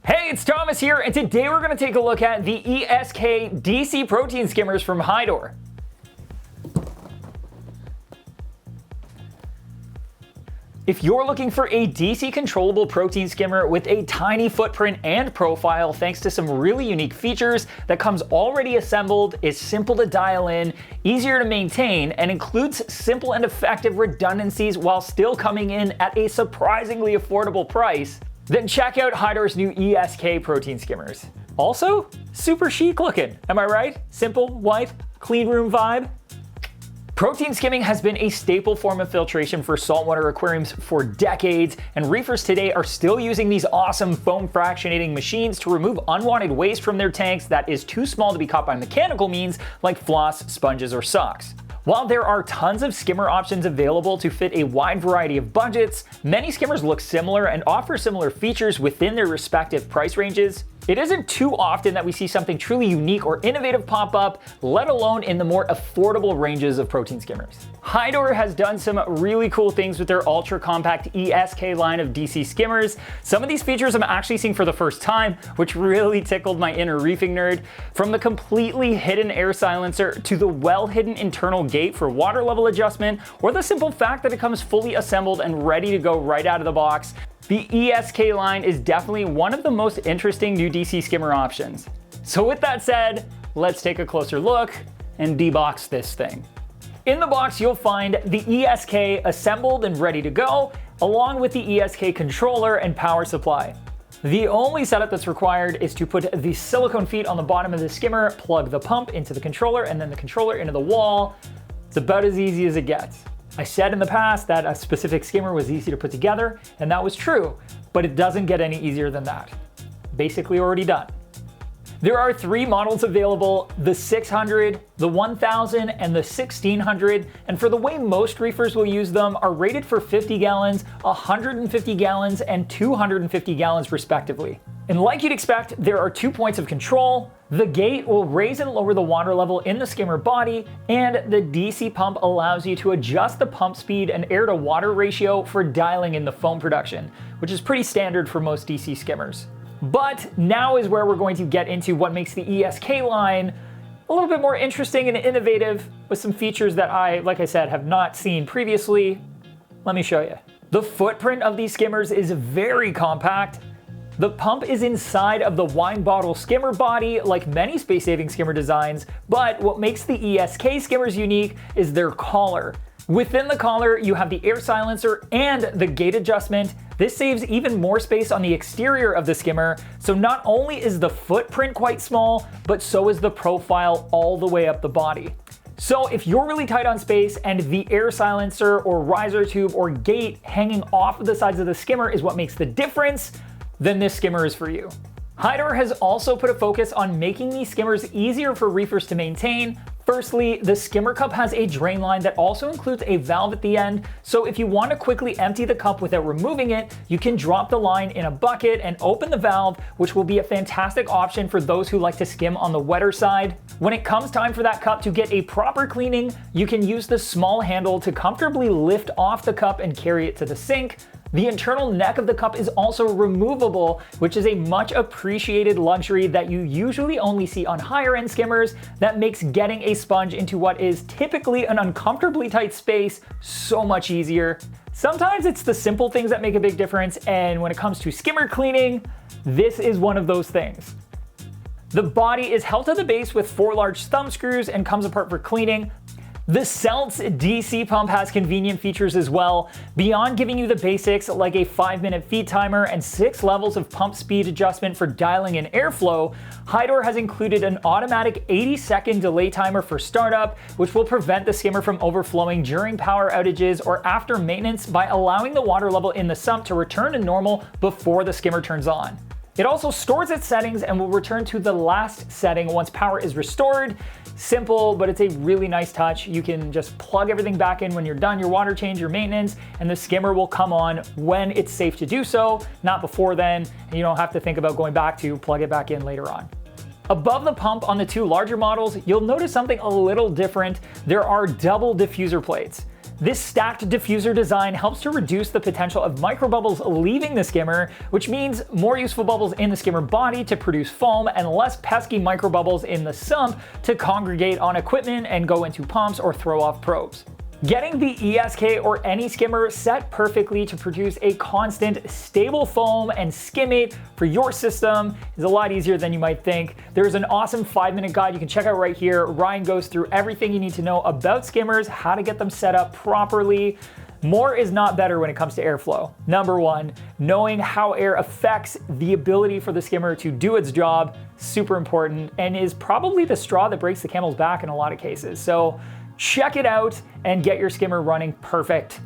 Hey, it's Thomas here, and today we're going to take a look at the e-skdc protein skimmers from Hydor. If you're looking for a DC controllable protein skimmer with a tiny footprint and profile thanks to some really unique features that comes already assembled, is simple to dial in, easier to maintain, and includes simple and effective redundancies while still coming in at a surprisingly affordable price, then check out Hydor's new e-SK protein skimmers. Also, super chic looking, am I right? Simple, white, clean room vibe. Protein skimming has been a staple form of filtration for saltwater aquariums for decades, and reefers today are still using these awesome foam fractionating machines to remove unwanted waste from their tanks that is too small to be caught by mechanical means like floss, sponges, or socks. While there are tons of skimmer options available to fit a wide variety of budgets, many skimmers look similar and offer similar features within their respective price ranges. It isn't too often that we see something truly unique or innovative pop up, let alone in the more affordable ranges of protein skimmers. Hydor has done some really cool things with their ultra compact e-SK line of DC skimmers. Some of these features I'm actually seeing for the first time, which really tickled my inner reefing nerd. From the completely hidden air silencer to the well-hidden internal gate for water level adjustment, or the simple fact that it comes fully assembled and ready to go right out of the box, the e-SK line is definitely one of the most interesting new DC skimmer options. So with that said, let's take a closer look and debox this thing. In the box, you'll find the e-SK assembled and ready to go, along with the e-SK controller and power supply. The only setup that's required is to put the silicone feet on the bottom of the skimmer, plug the pump into the controller, and then the controller into the wall. It's about as easy as it gets. I said in the past that a specific skimmer was easy to put together, and that was true, but it doesn't get any easier than that. Basically already done. There are 3 models available, the 600, the 1000, and the 1600, and for the way most reefers will use them, are rated for 50 gallons, 150 gallons, and 250 gallons respectively. And like you'd expect, there are 2 points of control. The gate will raise and lower the water level in the skimmer body, and the DC pump allows you to adjust the pump speed and air to water ratio for dialing in the foam production, which is pretty standard for most DC skimmers. But now is where we're going to get into what makes the e-SK line a little bit more interesting and innovative with some features that I, like I said, have not seen previously. Let me show you. The footprint of these skimmers is very compact. The pump is inside of the wine bottle skimmer body, like many space-saving skimmer designs, but what makes the e-SK skimmers unique is their collar. Within the collar, you have the air silencer and the gate adjustment. This saves even more space on the exterior of the skimmer, so not only is the footprint quite small, but so is the profile all the way up the body. So if you're really tight on space and the air silencer or riser tube or gate hanging off of the sides of the skimmer is what makes the difference, then this skimmer is for you. Hydor has also put a focus on making these skimmers easier for reefers to maintain. Firstly, the skimmer cup has a drain line that also includes a valve at the end, so if you want to quickly empty the cup without removing it, you can drop the line in a bucket and open the valve, which will be a fantastic option for those who like to skim on the wetter side. When it comes time for that cup to get a proper cleaning, you can use the small handle to comfortably lift off the cup and carry it to the sink. The internal neck of the cup is also removable, which is a much appreciated luxury that you usually only see on higher end skimmers that makes getting a sponge into what is typically an uncomfortably tight space so much easier. Sometimes it's the simple things that make a big difference, and when it comes to skimmer cleaning, this is one of those things. The body is held to the base with 4 large thumb screws and comes apart for cleaning. The Salt's DC pump has convenient features as well. Beyond giving you the basics like a 5-minute feed timer and 6 levels of pump speed adjustment for dialing in airflow, Hydor has included an automatic 80-second delay timer for startup, which will prevent the skimmer from overflowing during power outages or after maintenance by allowing the water level in the sump to return to normal before the skimmer turns on. It also stores its settings and will return to the last setting once power is restored. Simple, but it's a really nice touch. You can just plug everything back in when you're done your water change, your maintenance, and the skimmer will come on when it's safe to do so, not before then, and you don't have to think about going back to plug it back in later on. Above the pump on the 2 larger models, you'll notice something a little different. There are double diffuser plates. This stacked diffuser design helps to reduce the potential of microbubbles leaving the skimmer, which means more useful bubbles in the skimmer body to produce foam and less pesky microbubbles in the sump to congregate on equipment and go into pumps or throw off probes. Getting the E-SK or any skimmer set perfectly to produce a constant, stable foam and skimmate for your system is a lot easier than you might think. There's an awesome 5-minute guide you can check out right here. Ryan goes through everything you need to know about skimmers, how to get them set up properly. More is not better when it comes to airflow. Number 1, knowing how air affects the ability for the skimmer to do its job, super important, and is probably the straw that breaks the camel's back in a lot of cases. So check it out and get your skimmer running perfect.